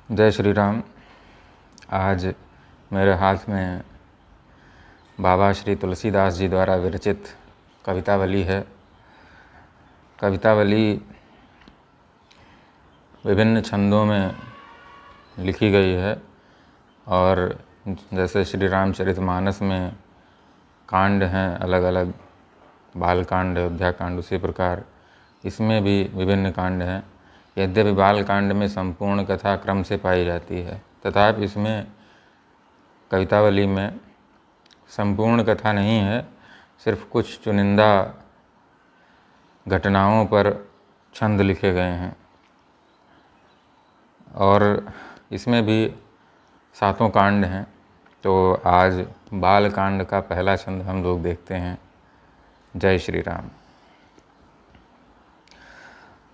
जय श्री राम। आज मेरे हाथ में बाबा श्री तुलसीदास जी द्वारा विरचित कवितावली है। कवितावली विभिन्न छंदों में लिखी गई है और जैसे श्री रामचरितमानस में कांड हैं अलग अलग, बाल कांड, अयोध्या कांड, उसी प्रकार इसमें भी विभिन्न कांड हैं। यद्यपि बाल कांड में संपूर्ण कथा क्रम से पाई जाती है, तथापि इसमें कवितावली में संपूर्ण कथा नहीं है, सिर्फ कुछ चुनिंदा घटनाओं पर छंद लिखे गए हैं। और इसमें भी 7 कांड हैं। तो आज बाल कांड का पहला छंद हम लोग देखते हैं। जय श्री राम।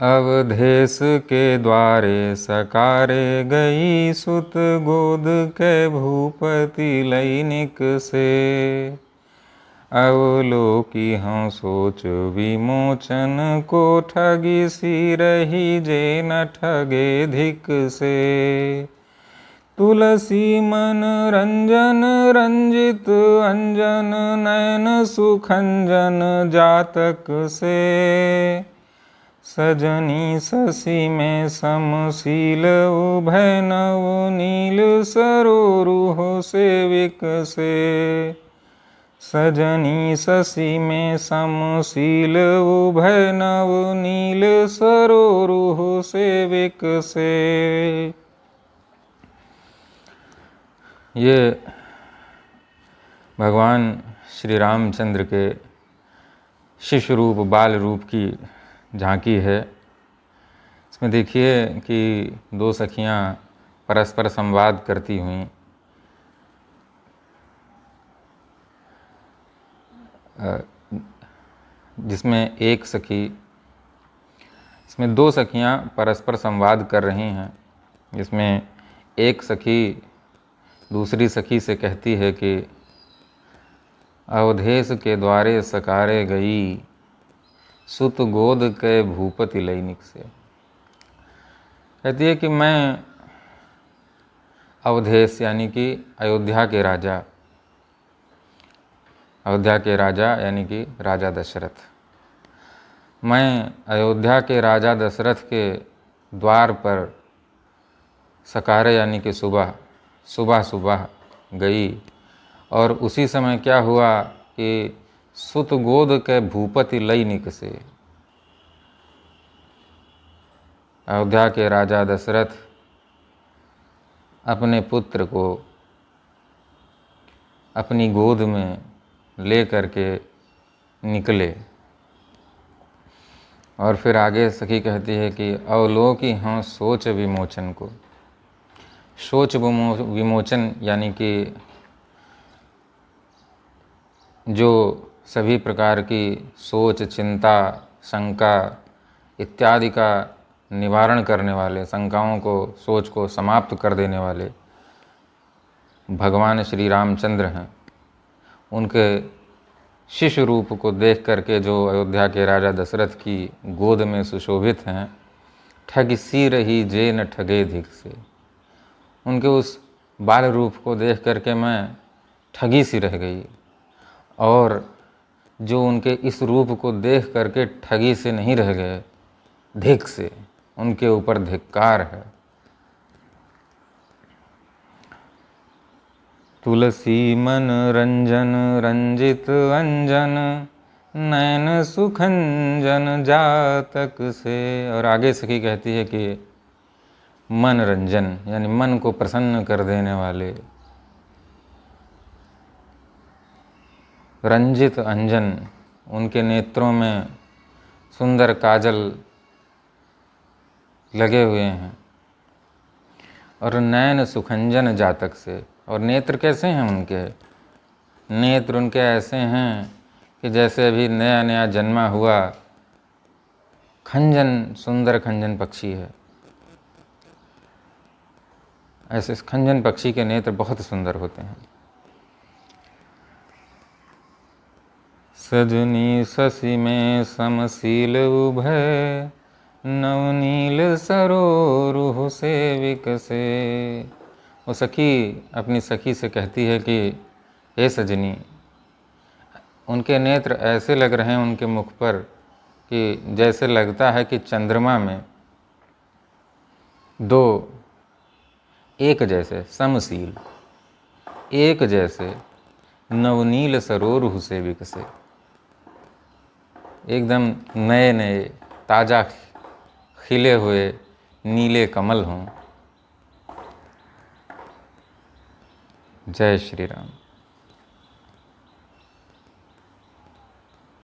अवधेश के द्वारे सकारे गई, सुत गोद के भूपति लैनिक से। अवलोकी हूँ सोच विमोचन को, ठगी सी रही जे न ठगे धिक से। तुलसी मन रंजन रंजित अंजन, नयन सुखंजन जातक से। सजनी शशि में समशील, उभय नव नील सरोरुह सेविक से। सजनी शशि में समशील, उभय नव नील सरोरुह सेविक से। ये भगवान श्री रामचंद्र के शिशु रूप, बाल रूप की झांकी है। इसमें देखिए कि 2 सखियां परस्पर संवाद करती हुई जिसमें एक सखी, इसमें 2 सखियां परस्पर संवाद कर रही हैं। जिसमें एक सखी दूसरी सखी से कहती है कि अवधेश के द्वारे सकारे गई, सुत गोद के भूपति लैनिक से। कहती है कि मैं अवधेश यानी कि अयोध्या के राजा, अयोध्या के राजा यानी कि राजा दशरथ, मैं अयोध्या के राजा दशरथ के द्वार पर सकारे यानी कि सुबह सुबह गई। और उसी समय क्या हुआ कि सुत गोद के भूपति लैनिक से, अयोध्या के राजा दशरथ अपने पुत्र को अपनी गोद में ले करके निकले। और फिर आगे सखी कहती है कि अवलोकी हाँ सोच विमोचन को। सोच विमोचन यानी कि जो सभी प्रकार की सोच, चिंता, शंका इत्यादि का निवारण करने वाले, शंकाओं को, सोच को समाप्त कर देने वाले भगवान श्री रामचंद्र हैं। उनके शिशु रूप को देख करके जो अयोध्या के राजा दशरथ की गोद में सुशोभित हैं, ठग सी रही जे न ठगे धिक से। उनके उस बाल रूप को देख करके मैं ठगी सी रह गई, और जो उनके इस रूप को देख करके ठगी से नहीं रह गए, धिक से, उनके ऊपर धिक्कार है। तुलसी मन रंजन रंजित अंजन, नयन सुखंजन जातक से। और आगे सखी कहती है कि मन रंजन यानी मन को प्रसन्न कर देने वाले, रंजित अंजन, उनके नेत्रों में सुंदर काजल लगे हुए हैं। और नयन सुखंजन जातक से, और नेत्र कैसे हैं उनके? नेत्र उनके ऐसे हैं कि जैसे अभी नया नया जन्मा हुआ खंजन, सुंदर खंजन पक्षी है। ऐसे खंजन पक्षी के नेत्र बहुत सुंदर होते हैं। सजनी शशि में समशील उभय, नवनील सरोरुह से विकसे। वो सखी अपनी सखी से कहती है कि हे सजनी, उनके नेत्र ऐसे लग रहे हैं उनके मुख पर कि जैसे लगता है कि चंद्रमा में दो एक जैसे समशील, एक जैसे नवनील सरोरुह से विकसे, एकदम नए नए ताज़ा खिले हुए नीले कमल हों। जय श्री राम।